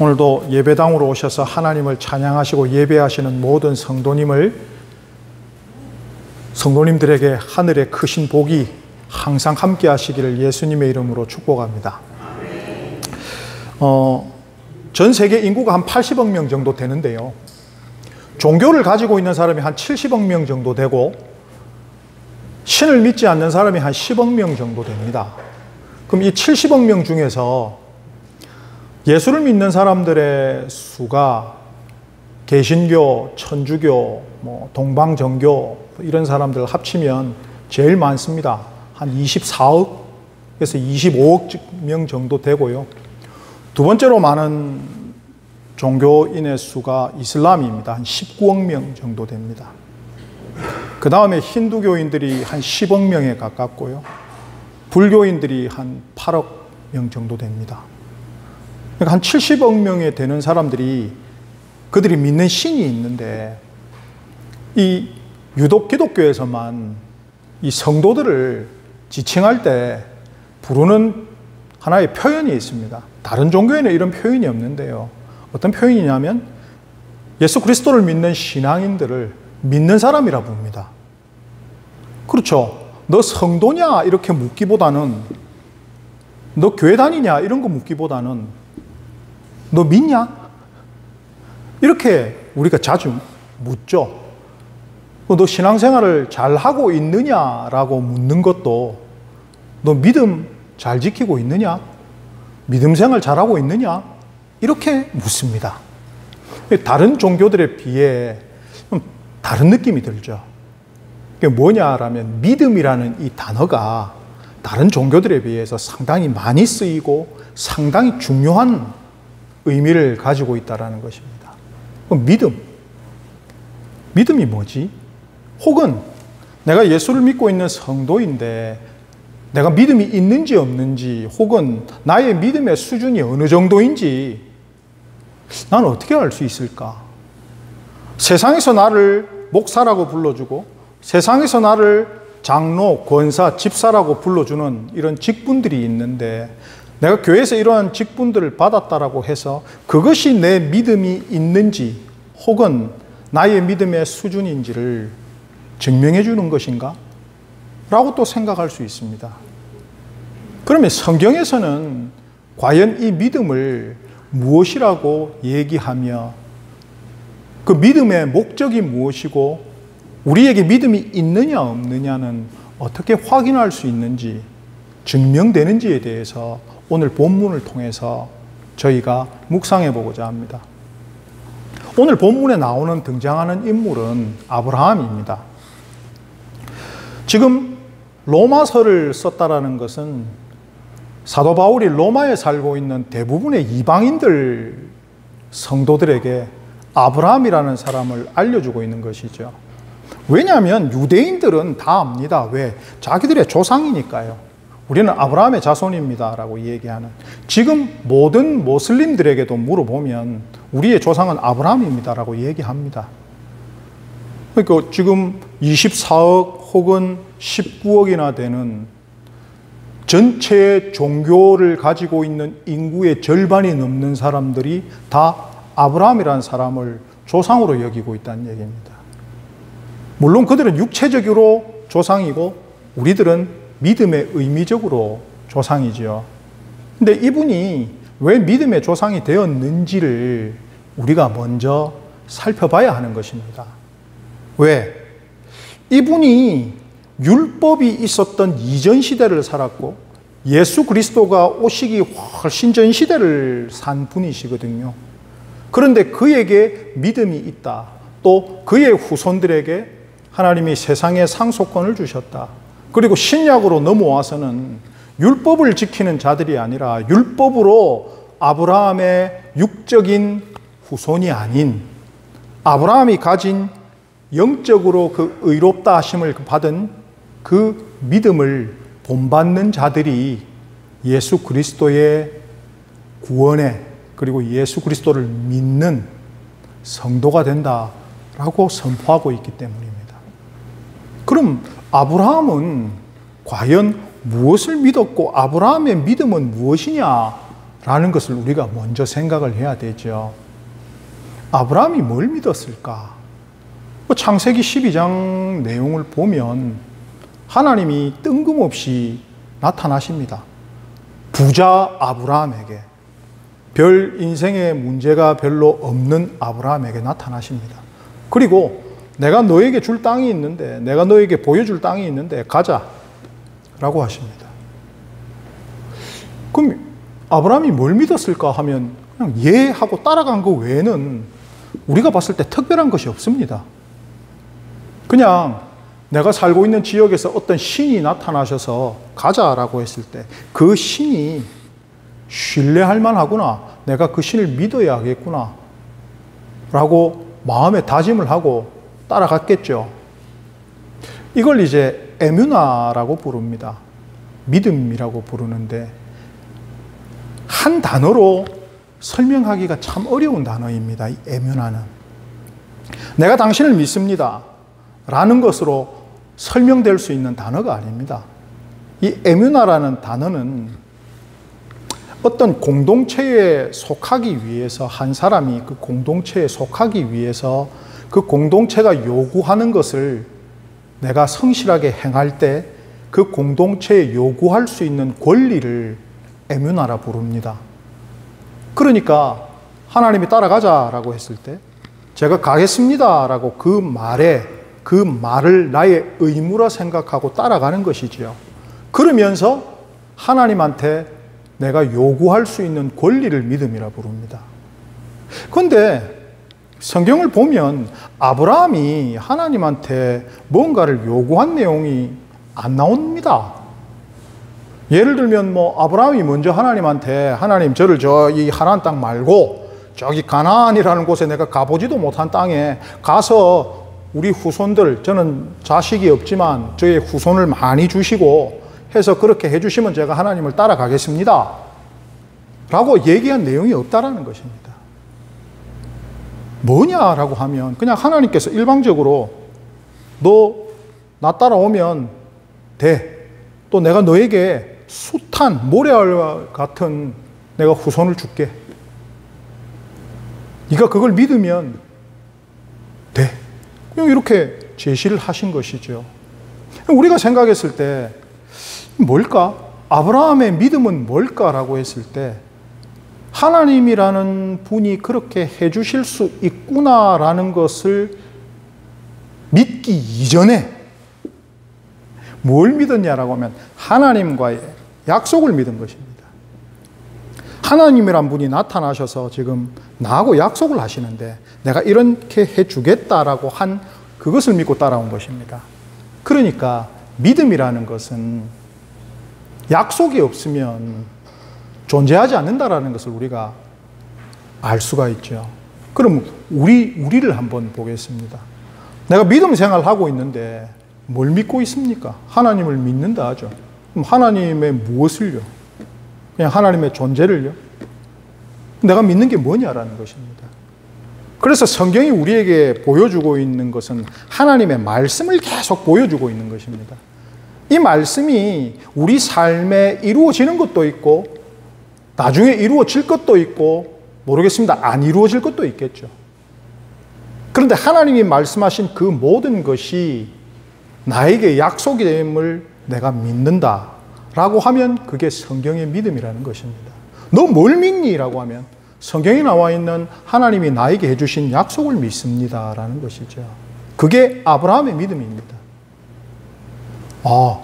오늘도 예배당으로 오셔서 하나님을 찬양하시고 예배하시는 모든 성도님들에게 하늘의 크신 복이 항상 함께 하시기를 예수님의 이름으로 축복합니다. 전 세계 인구가 한 80억 명 정도 되는데요. 종교를 가지고 있는 사람이 한 70억 명 정도 되고 신을 믿지 않는 사람이 한 10억 명 정도 됩니다. 그럼 이 70억 명 중에서 예수를 믿는 사람들의 수가 개신교, 천주교, 동방정교 이런 사람들 합치면 제일 많습니다. 한 24억에서 25억 명 정도 되고요. 두 번째로 많은 종교인의 수가 이슬람입니다. 한 19억 명 정도 됩니다. 그 다음에 힌두교인들이 한 10억 명에 가깝고요. 불교인들이 한 8억 명 정도 됩니다. 그러니까 한 70억 명에 되는 사람들이 그들이 믿는 신이 있는데 이 유독 기독교에서만 이 성도들을 지칭할 때 부르는 하나의 표현이 있습니다. 다른 종교에는 이런 표현이 없는데요. 어떤 표현이냐면 예수 그리스도를 믿는 신앙인들을 믿는 사람이라 부릅니다. 그렇죠. 너 성도냐? 이렇게 묻기보다는 너 교회 다니냐? 이런 거 묻기보다는 너 믿냐? 이렇게 우리가 자주 묻죠. 너 신앙생활을 잘 하고 있느냐라고 묻는 것도 너 믿음 잘 지키고 있느냐? 믿음 생활 잘하고 있느냐? 이렇게 묻습니다. 다른 종교들에 비해 다른 느낌이 들죠. 그게 뭐냐라면 믿음이라는 이 단어가 다른 종교들에 비해서 상당히 많이 쓰이고 상당히 중요한 의미를 가지고 있다는 것입니다. 그럼 믿음이 뭐지? 혹은 내가 예수를 믿고 있는 성도인데 내가 믿음이 있는지 없는지 혹은 나의 믿음의 수준이 어느 정도인지 나는 어떻게 알 수 있을까? 세상에서 나를 목사라고 불러주고 세상에서 나를 장로, 권사, 집사라고 불러주는 이런 직분들이 있는데 내가 교회에서 이러한 직분들을 받았다라고 해서 그것이 내 믿음이 있는지 혹은 나의 믿음의 수준인지를 증명해 주는 것인가? 라고 또 생각할 수 있습니다. 그러면 성경에서는 과연 이 믿음을 무엇이라고 얘기하며 그 믿음의 목적이 무엇이고 우리에게 믿음이 있느냐 없느냐는 어떻게 확인할 수 있는지 증명되는지에 대해서 오늘 본문을 통해서 저희가 묵상해 보고자 합니다. 오늘 본문에 등장하는 인물은 아브라함입니다. 지금 로마서를 썼다라는 것은 사도 바울이 로마에 살고 있는 대부분의 이방인들 성도들에게 아브라함이라는 사람을 알려주고 있는 것이죠. 왜냐하면 유대인들은 다 압니다. 왜? 자기들의 조상이니까요. 우리는 아브라함의 자손입니다 라고 얘기하는, 지금 모든 모슬림들에게도 물어보면 우리의 조상은 아브라함입니다 라고 얘기합니다. 그러니까 지금 24억 혹은 19억이나 되는 전체 종교를 가지고 있는 인구의 절반이 넘는 사람들이 다 아브라함이라는 사람을 조상으로 여기고 있다는 얘기입니다. 물론 그들은 육체적으로 조상이고 우리들은 믿음의 의미적으로 조상이지요. 근데 이분이 왜 믿음의 조상이 되었는지를 우리가 먼저 살펴봐야 하는 것입니다. 왜? 이분이 율법이 있었던 이전 시대를 살았고 예수 그리스도가 오시기 훨씬 전 시대를 산 분이시거든요. 그런데 그에게 믿음이 있다. 또 그의 후손들에게 하나님이 세상의 상속권을 주셨다. 그리고 신약으로 넘어와서는 율법을 지키는 자들이 아니라 율법으로 아브라함의 육적인 후손이 아닌 아브라함이 가진 영적으로 그 의롭다 하심을 받은 그 믿음을 본받는 자들이 예수 그리스도의 구원에 그리고 예수 그리스도를 믿는 성도가 된다라고 선포하고 있기 때문입니다. 그럼 아브라함은 과연 무엇을 믿었고 아브라함의 믿음은 무엇이냐라고 라는 것을 우리가 먼저 생각을 해야 되죠. 아브라함이 뭘 믿었을까? 창세기 12장 내용을 보면 하나님이 뜬금없이 나타나십니다. 부자 아브라함에게, 별 인생에 문제가 별로 없는 아브라함에게 나타나십니다. 그리고 내가 너에게 줄 땅이 있는데, 내가 너에게 보여줄 땅이 있는데 가자 라고 하십니다. 그럼 아브라함이 뭘 믿었을까 하면 그냥 예 하고 따라간 거 외에는 우리가 봤을 때 특별한 것이 없습니다. 그냥 내가 살고 있는 지역에서 어떤 신이 나타나셔서 가자라고 했을 때 그 신이 신뢰할 만하구나, 내가 그 신을 믿어야겠구나 라고 마음에 다짐을 하고 따라갔겠죠. 이걸 이제 에뮤나라고 부릅니다. 믿음이라고 부르는데 한 단어로 설명하기가 참 어려운 단어입니다. 이 에뮤나는 내가 당신을 믿습니다 라는 것으로 설명될 수 있는 단어가 아닙니다. 이 에뮤나라는 단어는 어떤 공동체에 속하기 위해서, 한 사람이 그 공동체에 속하기 위해서 그 공동체가 요구하는 것을 내가 성실하게 행할 때 그 공동체에 요구할 수 있는 권리를 에뮤나라 부릅니다. 그러니까 하나님이 따라가자라고 했을 때 제가 가겠습니다라고 그 말을 나의 의무라 생각하고 따라가는 것이지요. 그러면서 하나님한테 내가 요구할 수 있는 권리를 믿음이라 부릅니다. 그런데 성경을 보면 아브라함이 하나님한테 뭔가를 요구한 내용이 안 나옵니다. 예를 들면 아브라함이 먼저 하나님한테 하나님 저를 이 하나님 땅 말고 저기 가나안이라는 곳에 내가 가보지도 못한 땅에 가서 우리 후손들, 저는 자식이 없지만 저의 후손을 많이 주시고 해서 그렇게 해주시면 제가 하나님을 따라가겠습니다 라고 얘기한 내용이 없다라는 것입니다. 뭐냐라고 하면 그냥 하나님께서 일방적으로 너 나 따라오면 돼. 또 내가 너에게 숱한 모래알과 같은 내가 후손을 줄게. 네가 그걸 믿으면 돼. 그냥 이렇게 제시를 하신 것이죠. 우리가 생각했을 때 뭘까? 아브라함의 믿음은 뭘까라고 했을 때 하나님이라는 분이 그렇게 해주실 수 있구나라는 것을 믿기 이전에 뭘 믿었냐라고 하면 하나님과의 약속을 믿은 것입니다. 하나님이란 분이 나타나셔서 지금 나하고 약속을 하시는데 내가 이렇게 해주겠다라고 한 그것을 믿고 따라온 것입니다. 그러니까 믿음이라는 것은 약속이 없으면 존재하지 않는다라는 것을 우리가 알 수가 있죠. 그럼 우리를 한번 보겠습니다. 내가 믿음 생활을 하고 있는데 뭘 믿고 있습니까? 하나님을 믿는다 하죠. 그럼 하나님의 무엇을요? 그냥 하나님의 존재를요? 내가 믿는 게 뭐냐라는 것입니다. 그래서 성경이 우리에게 보여주고 있는 것은 하나님의 말씀을 계속 보여주고 있는 것입니다. 이 말씀이 우리 삶에 이루어지는 것도 있고 나중에 이루어질 것도 있고 모르겠습니다. 안 이루어질 것도 있겠죠. 그런데 하나님이 말씀하신 그 모든 것이 나에게 약속이 됨을 내가 믿는다라고 하면 그게 성경의 믿음이라는 것입니다. 너 뭘 믿니? 라고 하면 성경에 나와 있는 하나님이 나에게 해주신 약속을 믿습니다라는 것이죠. 그게 아브라함의 믿음입니다.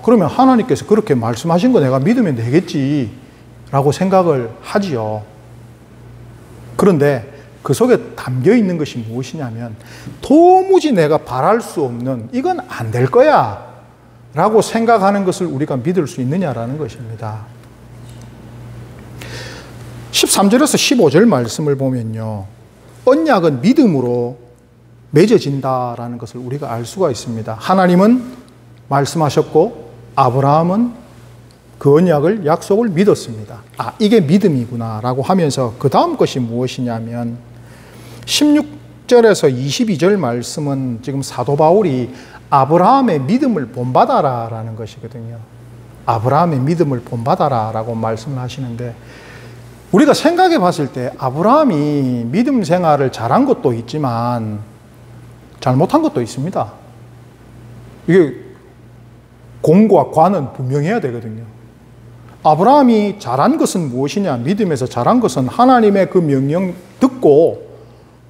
그러면 하나님께서 그렇게 말씀하신 거 내가 믿으면 되겠지 라고 생각을 하지요. 그런데 그 속에 담겨 있는 것이 무엇이냐면 도무지 내가 바랄 수 없는 이건 안 될 거야 라고 생각하는 것을 우리가 믿을 수 있느냐라는 것입니다. 13절에서 15절 말씀을 보면요, 언약은 믿음으로 맺어진다라는 것을 우리가 알 수가 있습니다. 하나님은 말씀하셨고 아브라함은 그 언약을, 약속을 믿었습니다. 이게 믿음이구나 라고 하면서 그 다음 것이 무엇이냐면 16절에서 22절 말씀은 지금 사도 바울이 아브라함의 믿음을 본받아라 라는 것이거든요. 아브라함의 믿음을 본받아라 라고 말씀을 하시는데 우리가 생각해 봤을 때 아브라함이 믿음 생활을 잘한 것도 있지만 잘못한 것도 있습니다. 이게 공과 과는 분명해야 되거든요. 아브라함이 잘한 것은 무엇이냐? 믿음에서 잘한 것은 하나님의 그 명령 듣고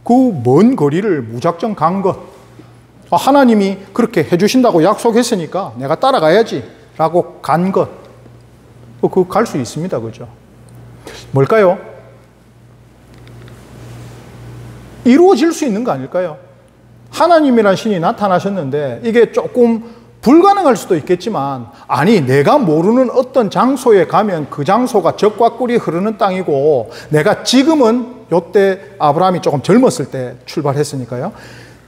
그 먼 거리를 무작정 간 것. 하나님이 그렇게 해주신다고 약속했으니까 내가 따라가야지 라고 간 것. 그거 갈 수 있습니다. 그죠? 뭘까요? 이루어질 수 있는 거 아닐까요? 하나님이란 신이 나타나셨는데 이게 조금 불가능할 수도 있겠지만, 아니 내가 모르는 어떤 장소에 가면 그 장소가 적과 꿀이 흐르는 땅이고, 내가 지금은 요때 아브라함이 조금 젊었을 때 출발했으니까요,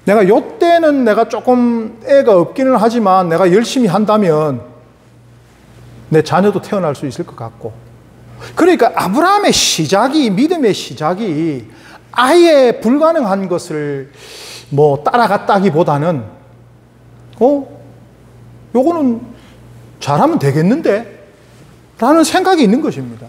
내가 요때는 내가 조금 애가 없기는 하지만 내가 열심히 한다면 내 자녀도 태어날 수 있을 것 같고, 그러니까 아브라함의 시작이, 믿음의 시작이 아예 불가능한 것을 뭐 따라갔다기보다는 요거는 잘하면 되겠는데? 라는 생각이 있는 것입니다.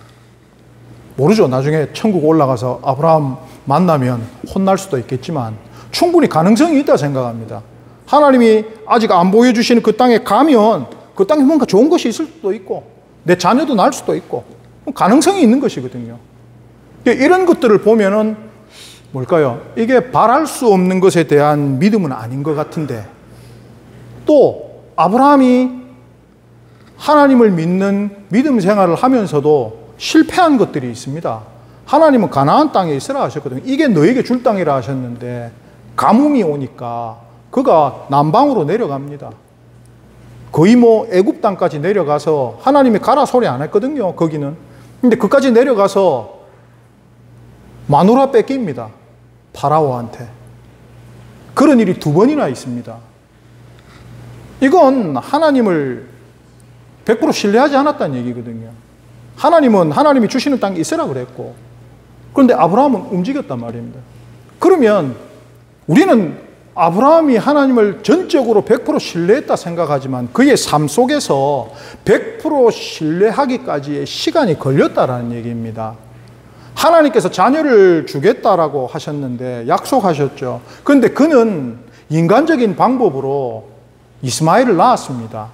모르죠. 나중에 천국 올라가서 아브라함 만나면 혼날 수도 있겠지만 충분히 가능성이 있다 생각합니다. 하나님이 아직 안 보여주시는 그 땅에 가면 그 땅에 뭔가 좋은 것이 있을 수도 있고 내 자녀도 날 수도 있고 가능성이 있는 것이거든요. 이런 것들을 보면은 뭘까요? 이게 바랄 수 없는 것에 대한 믿음은 아닌 것 같은데, 또 아브라함이 하나님을 믿는 믿음 생활을 하면서도 실패한 것들이 있습니다. 하나님은 가나안 땅에 있으라 하셨거든요. 이게 너에게 줄 땅이라 하셨는데 가뭄이 오니까 그가 남방으로 내려갑니다. 거의 뭐 애굽 땅까지 내려가서 하나님이 가라 소리 안 했거든요. 거기는. 근데 그까지 내려가서 마누라 뺏깁니다. 파라오한테. 그런 일이 2번이나 있습니다. 이건 하나님을 100% 신뢰하지 않았다는 얘기거든요. 하나님은 하나님이 주시는 땅에 있으라 그랬고, 그런데 아브라함은 움직였단 말입니다. 그러면 우리는 아브라함이 하나님을 전적으로 100% 신뢰했다 생각하지만 그의 삶 속에서 100% 신뢰하기까지의 시간이 걸렸다라는 얘기입니다. 하나님께서 자녀를 주겠다라고 하셨는데 약속하셨죠. 그런데 그는 인간적인 방법으로 이스마엘을 낳았습니다.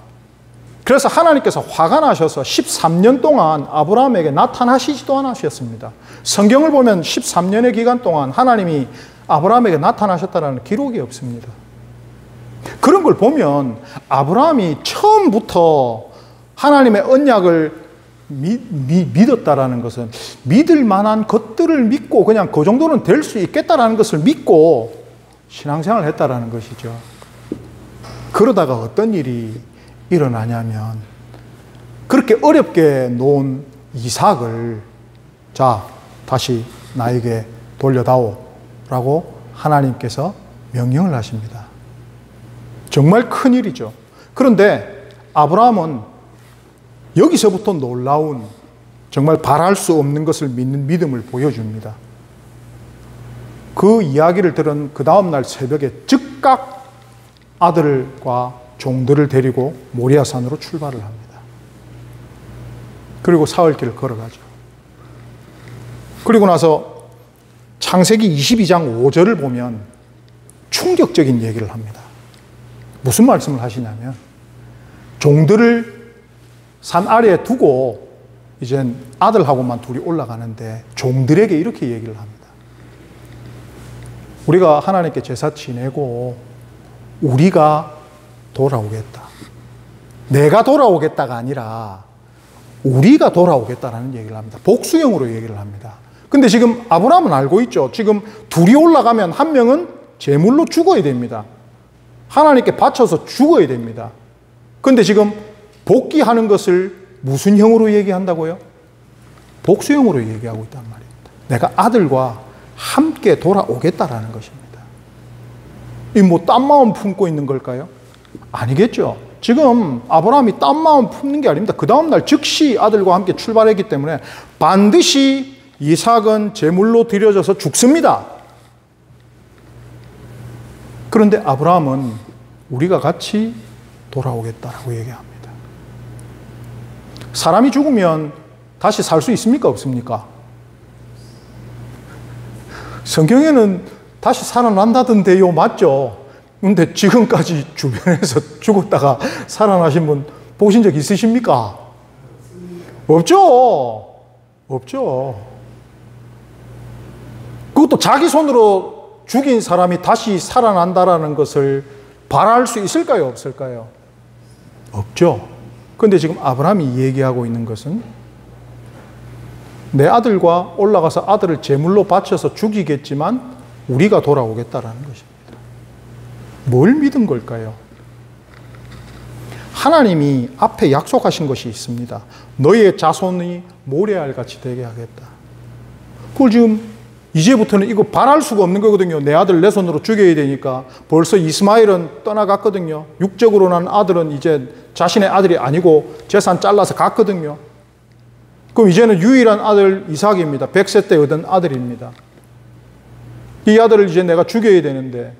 그래서 하나님께서 화가 나셔서 13년 동안 아브라함에게 나타나시지도 않으셨습니다. 성경을 보면 13년의 기간 동안 하나님이 아브라함에게 나타나셨다는 기록이 없습니다. 그런 걸 보면 아브라함이 처음부터 하나님의 언약을 믿었다라는 것은 믿을 만한 것들을 믿고 그냥 그 정도는 될 수 있겠다라는 것을 믿고 신앙생활을 했다라는 것이죠. 그러다가 어떤 일이 일어나냐면, 그렇게 어렵게 놓은 이삭을 자 다시 나에게 돌려다오 라고 하나님께서 명령을 하십니다. 정말 큰일이죠. 그런데 아브라함은 여기서부터 놀라운, 정말 바랄 수 없는 것을 믿는 믿음을 보여줍니다. 그 이야기를 들은 그 다음날 새벽에 즉각 아들과 종들을 데리고 모리아산으로 출발을 합니다. 그리고 사흘길을 걸어가죠. 그리고 나서 창세기 22장 5절을 보면 충격적인 얘기를 합니다. 무슨 말씀을 하시냐면, 종들을 산 아래에 두고 이젠 아들하고만 둘이 올라가는데 종들에게 이렇게 얘기를 합니다. 우리가 하나님께 제사 지내고 우리가 돌아오겠다. 내가 돌아오겠다가 아니라 우리가 돌아오겠다라는 얘기를 합니다. 복수형으로 얘기를 합니다. 근데 지금 아브라함은 알고 있죠. 지금 둘이 올라가면 한 명은 제물로 죽어야 됩니다. 하나님께 바쳐서 죽어야 됩니다. 근데 지금 복귀하는 것을 무슨 형으로 얘기한다고요? 복수형으로 얘기하고 있단 말입니다. 내가 아들과 함께 돌아오겠다라는 것입니다. 이 뭐 딴 마음 품고 있는 걸까요? 아니겠죠. 지금 아브라함이 딴 마음 품는 게 아닙니다. 그 다음날 즉시 아들과 함께 출발했기 때문에 반드시 이삭은 제물로 드려져서 죽습니다. 그런데 아브라함은 우리가 같이 돌아오겠다라고 얘기합니다. 사람이 죽으면 다시 살 수 있습니까? 없습니까? 성경에는 다시 살아난다던데요, 맞죠? 근데 지금까지 주변에서 죽었다가 살아나신 분 보신 적 있으십니까? 없죠. 없죠. 그것도 자기 손으로 죽인 사람이 다시 살아난다라는 것을 바랄 수 있을까요? 없을까요? 없죠. 그런데 지금 아브라함이 얘기하고 있는 것은 내 아들과 올라가서 아들을 제물로 바쳐서 죽이겠지만 우리가 돌아오겠다라는 것입니다. 뭘 믿은 걸까요? 하나님이 앞에 약속하신 것이 있습니다. 너희의 자손이 모래알같이 되게 하겠다. 그걸 지금 이제부터는 이거 바랄 수가 없는 거거든요. 내 아들 내 손으로 죽여야 되니까. 벌써 이스마엘은 떠나갔거든요. 육적으로 난 아들은 이제 자신의 아들이 아니고 재산 잘라서 갔거든요. 그럼 이제는 유일한 아들 이삭입니다. 100세 때 얻은 아들입니다. 이 아들을 이제 내가 죽여야 되는데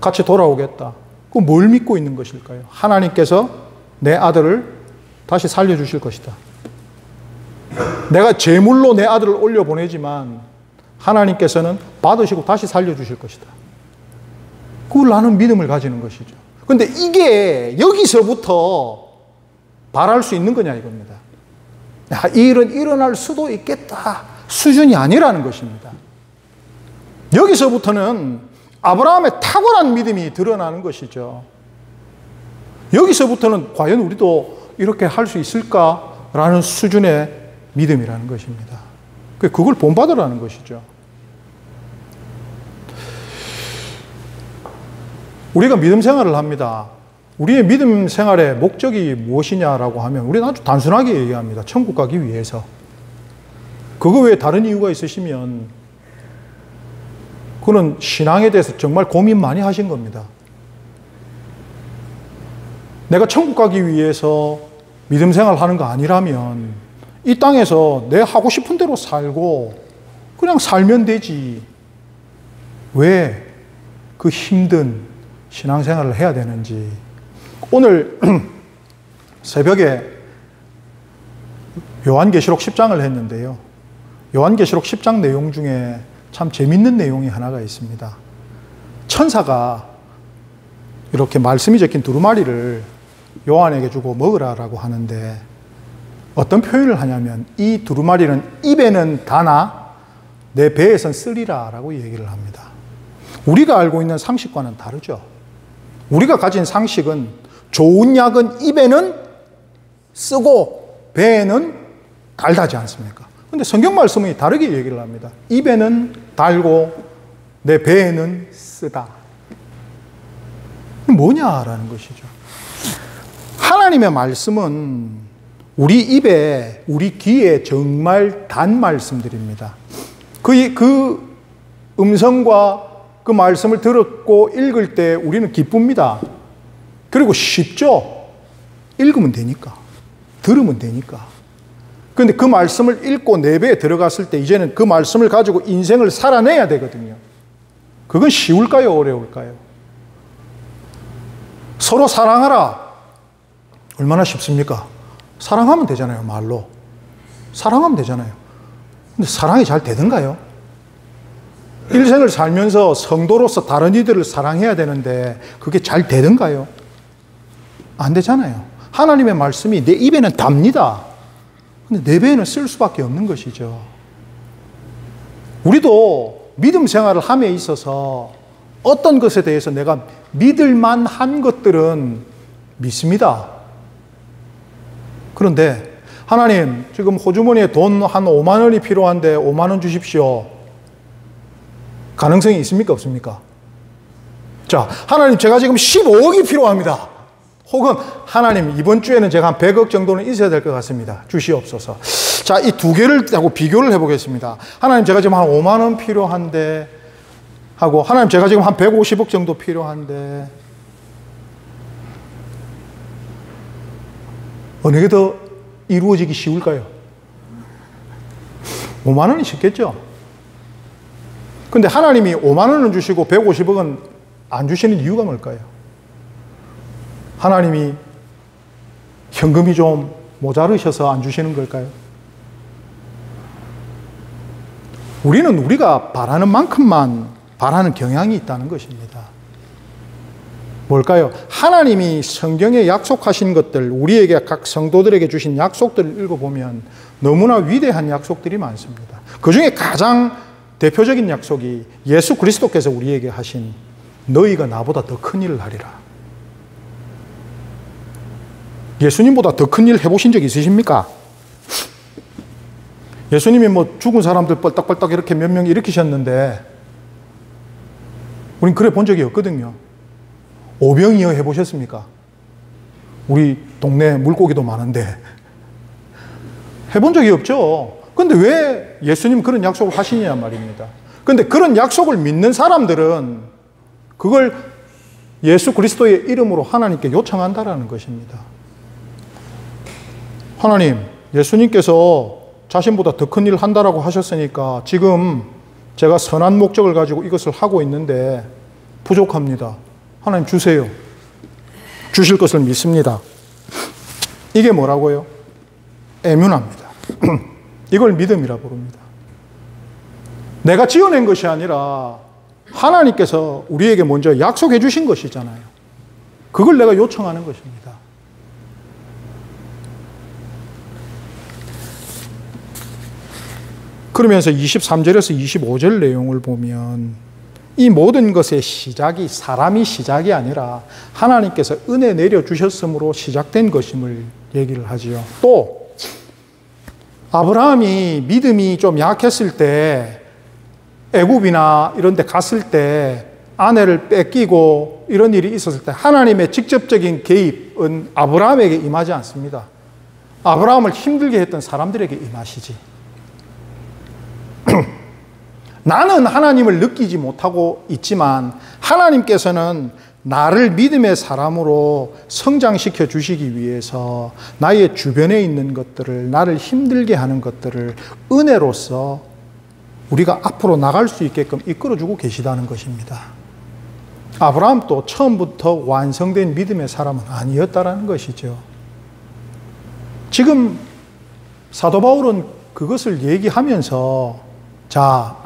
같이 돌아오겠다. 그럼 뭘 믿고 있는 것일까요? 하나님께서 내 아들을 다시 살려주실 것이다. 내가 제물로 내 아들을 올려보내지만 하나님께서는 받으시고 다시 살려주실 것이다. 그걸 나는 믿음을 가지는 것이죠. 그런데 이게 여기서부터 바랄 수 있는 거냐 이겁니다. 이 일은 일어날 수도 있겠다 수준이 아니라는 것입니다. 여기서부터는 아브라함의 탁월한 믿음이 드러나는 것이죠. 여기서부터는 과연 우리도 이렇게 할 수 있을까라는 수준의 믿음이라는 것입니다. 그걸 본받으라는 것이죠. 우리가 믿음 생활을 합니다. 우리의 믿음 생활의 목적이 무엇이냐라고 하면 우리는 아주 단순하게 얘기합니다. 천국 가기 위해서. 그거 외에 다른 이유가 있으시면 그는 신앙에 대해서 정말 고민 많이 하신 겁니다. 내가 천국 가기 위해서 믿음 생활하는 거 아니라면 이 땅에서 내 하고 싶은 대로 살고 그냥 살면 되지. 왜 그 힘든 신앙생활을 해야 되는지. 오늘 새벽에 요한계시록 10장을 했는데요. 요한계시록 10장 내용 중에 참 재밌는 내용이 하나가 있습니다. 천사가 이렇게 말씀이 적힌 두루마리를 요한에게 주고 먹으라라고 하는데 어떤 표현을 하냐면 이 두루마리는 입에는 다나 내 배에선 쓰리라 라고 얘기를 합니다. 우리가 알고 있는 상식과는 다르죠. 우리가 가진 상식은 좋은 약은 입에는 쓰고 배에는 달다지 않습니까? 근데 성경 말씀이 다르게 얘기를 합니다. 입에는 달고 내 배에는 쓰다. 뭐냐라는 것이죠. 하나님의 말씀은 우리 입에, 우리 귀에 정말 단 말씀들입니다. 그 음성과 그 말씀을 듣고 읽을 때 우리는 기쁩니다. 그리고 쉽죠. 읽으면 되니까. 들으면 되니까. 그런데 그 말씀을 읽고 내 배에 들어갔을 때 이제는 그 말씀을 가지고 인생을 살아내야 되거든요. 그건 쉬울까요? 어려울까요? 서로 사랑하라. 얼마나 쉽습니까? 사랑하면 되잖아요, 말로. 사랑하면 되잖아요. 근데 사랑이 잘 되던가요? 일생을 살면서 성도로서 다른 이들을 사랑해야 되는데 그게 잘 되던가요? 안 되잖아요. 하나님의 말씀이 내 입에는 답니다. 근데 내 배에는 쓸 수밖에 없는 것이죠. 우리도 믿음 생활을 함에 있어서 어떤 것에 대해서 내가 믿을 만한 것들은 믿습니다. 그런데 하나님, 지금 호주머니에 돈 한 5만 원이 필요한데 5만 원 주십시오. 가능성이 있습니까? 없습니까? 자, 하나님, 제가 지금 15억이 필요합니다. 혹은 하나님, 이번 주에는 제가 한 100억 정도는 있어야 될 것 같습니다. 주시옵소서. 자, 이 두 개를 하고 비교를 해보겠습니다. 하나님, 제가 지금 한 5만 원 필요한데 하고, 하나님, 제가 지금 한 150억 정도 필요한데, 어느 게 더 이루어지기 쉬울까요? 5만 원이 쉽겠죠? 근데 하나님이 5만 원을 주시고 150억은 안 주시는 이유가 뭘까요? 하나님이 현금이 좀 모자르셔서 안 주시는 걸까요? 우리는 우리가 바라는 만큼만 바라는 경향이 있다는 것입니다. 뭘까요? 하나님이 성경에 약속하신 것들, 우리에게 각 성도들에게 주신 약속들을 읽어보면 너무나 위대한 약속들이 많습니다. 그 중에 가장 대표적인 약속이 예수 그리스도께서 우리에게 하신 너희가 나보다 더 큰 일을 하리라. 예수님보다 더 큰 일 해보신 적 있으십니까? 예수님이 뭐 죽은 사람들 뻘딱뻘딱 이렇게 몇 명 일으키셨는데 우린 그래 본 적이 없거든요. 오병이어 해보셨습니까? 우리 동네 물고기도 많은데 해본 적이 없죠. 근데 왜 예수님 그런 약속을 하시냐 말입니다. 근데 그런 약속을 믿는 사람들은 그걸 예수 그리스도의 이름으로 하나님께 요청한다라는 것입니다. 하나님, 예수님께서 자신보다 더 큰 일을 한다라고 하셨으니까 지금 제가 선한 목적을 가지고 이것을 하고 있는데 부족합니다. 하나님 주세요. 주실 것을 믿습니다. 이게 뭐라고요? 애문합니다. 이걸 믿음이라 부릅니다. 내가 지어낸 것이 아니라 하나님께서 우리에게 먼저 약속해 주신 것이잖아요. 그걸 내가 요청하는 것입니다. 그러면서 23절에서 25절 내용을 보면 이 모든 것의 시작이 사람이 시작이 아니라 하나님께서 은혜 내려주셨으므로 시작된 것임을 얘기를 하지요. 또 아브라함이 믿음이 좀 약했을 때 애굽이나 이런 데 갔을 때 아내를 뺏기고 이런 일이 있었을 때 하나님의 직접적인 개입은 아브라함에게 임하지 않습니다. 아브라함을 힘들게 했던 사람들에게 임하시지. 나는 하나님을 느끼지 못하고 있지만 하나님께서는 나를 믿음의 사람으로 성장시켜 주시기 위해서 나의 주변에 있는 것들을, 나를 힘들게 하는 것들을 은혜로서 우리가 앞으로 나갈 수 있게끔 이끌어주고 계시다는 것입니다. 아브라함도 처음부터 완성된 믿음의 사람은 아니었다라는 것이죠. 지금 사도 바울은 그것을 얘기하면서 자,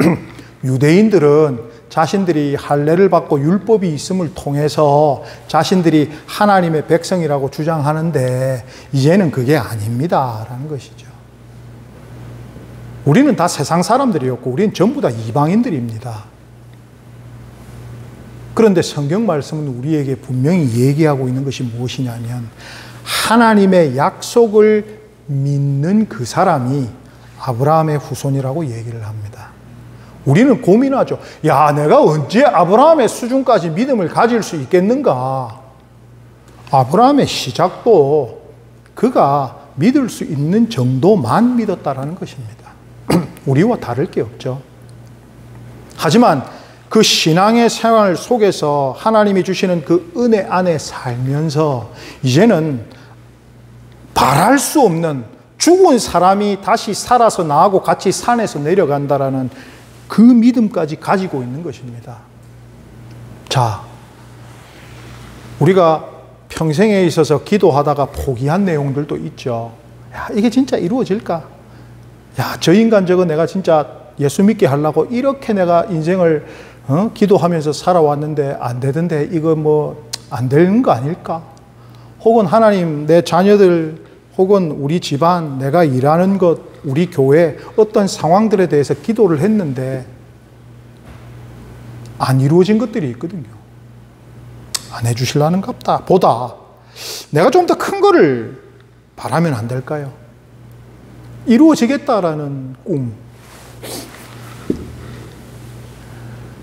유대인들은 자신들이 할례를 받고 율법이 있음을 통해서 자신들이 하나님의 백성이라고 주장하는데 이제는 그게 아닙니다 라는 것이죠. 우리는 다 세상 사람들이었고 우리는 전부 다 이방인들입니다. 그런데 성경 말씀은 우리에게 분명히 얘기하고 있는 것이 무엇이냐면 하나님의 약속을 믿는 그 사람이 아브라함의 후손이라고 얘기를 합니다. 우리는 고민하죠. 야, 내가 언제 아브라함의 수준까지 믿음을 가질 수 있겠는가? 아브라함의 시작도 그가 믿을 수 있는 정도만 믿었다라는 것입니다. 우리와 다를 게 없죠. 하지만 그 신앙의 생활 속에서 하나님이 주시는 그 은혜 안에 살면서 이제는 바랄 수 없는 죽은 사람이 다시 살아서 나하고 같이 산에서 내려간다라는 그 믿음까지 가지고 있는 것입니다. 자, 우리가 평생에 있어서 기도하다가 포기한 내용들도 있죠. 야, 이게 진짜 이루어질까? 야, 저 인간 저거 내가 진짜 예수 믿게 하려고 이렇게 내가 인생을 기도하면서 살아왔는데 안 되던데 이거 뭐 안 되는 거 아닐까? 혹은 하나님 내 자녀들 혹은 우리 집안, 내가 일하는 것, 우리 교회 어떤 상황들에 대해서 기도를 했는데 안 이루어진 것들이 있거든요. 안 해주실라는가 보다. 보다 내가 좀 더 큰 거를 바라면 안 될까요? 이루어지겠다라는 꿈.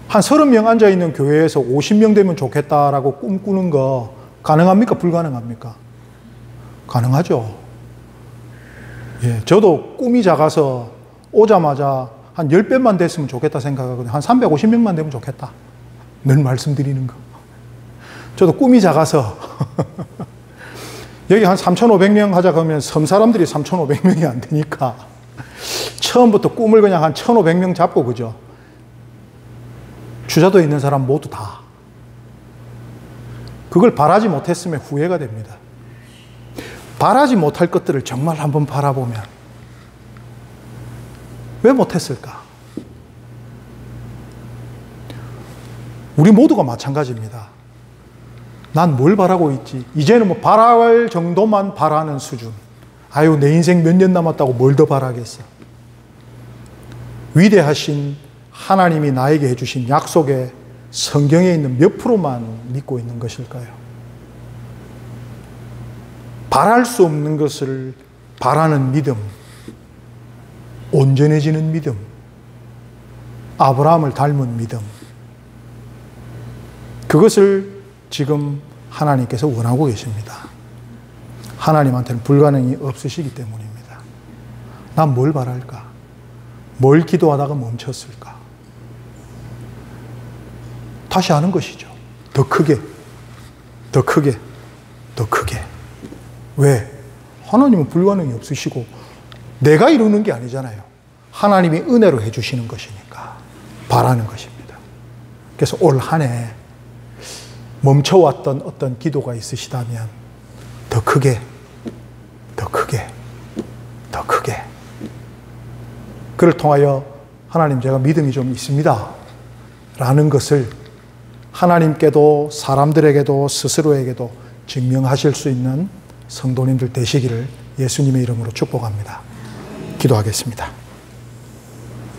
한 30명 앉아있는 교회에서 50명 되면 좋겠다라고 꿈꾸는 거 가능합니까? 불가능합니까? 가능하죠. 예, 저도 꿈이 작아서 오자마자 한 10배만 됐으면 좋겠다 생각하거든요. 한 350명만 되면 좋겠다. 늘 말씀드리는 거. 저도 꿈이 작아서 여기 한 3,500명 하자 그러면 섬 사람들이 3,500명이 안 되니까 처음부터 꿈을 그냥 한 1,500명 잡고 그죠. 주자도에 있는 사람 모두 다. 그걸 바라지 못했으면 후회가 됩니다. 바라지 못할 것들을 정말 한번 바라보면 왜 못했을까? 우리 모두가 마찬가지입니다. 난 뭘 바라고 있지? 이제는 뭐 바랄 정도만 바라는 수준. 아유, 내 인생 몇 년 남았다고 뭘 더 바라겠어. 위대하신 하나님이 나에게 해주신 약속에 성경에 있는 몇 프로만 믿고 있는 것일까요? 바랄 수 없는 것을 바라는 믿음, 온전해지는 믿음, 아브라함을 닮은 믿음, 그것을 지금 하나님께서 원하고 계십니다. 하나님한테는 불가능이 없으시기 때문입니다. 난 뭘 바랄까? 뭘 기도하다가 멈췄을까? 다시 하는 것이죠. 더 크게, 더 크게, 더 크게. 왜? 하나님은 불가능이 없으시고 내가 이루는 게 아니잖아요. 하나님이 은혜로 해주시는 것이니까 바라는 것입니다. 그래서 올 한 해 멈춰왔던 어떤 기도가 있으시다면 더 크게, 더 크게, 더 크게. 그를 통하여 하나님, 제가 믿음이 좀 있습니다 라는 것을 하나님께도 사람들에게도 스스로에게도 증명하실 수 있는 성도님들 되시기를 예수님의 이름으로 축복합니다. 기도하겠습니다.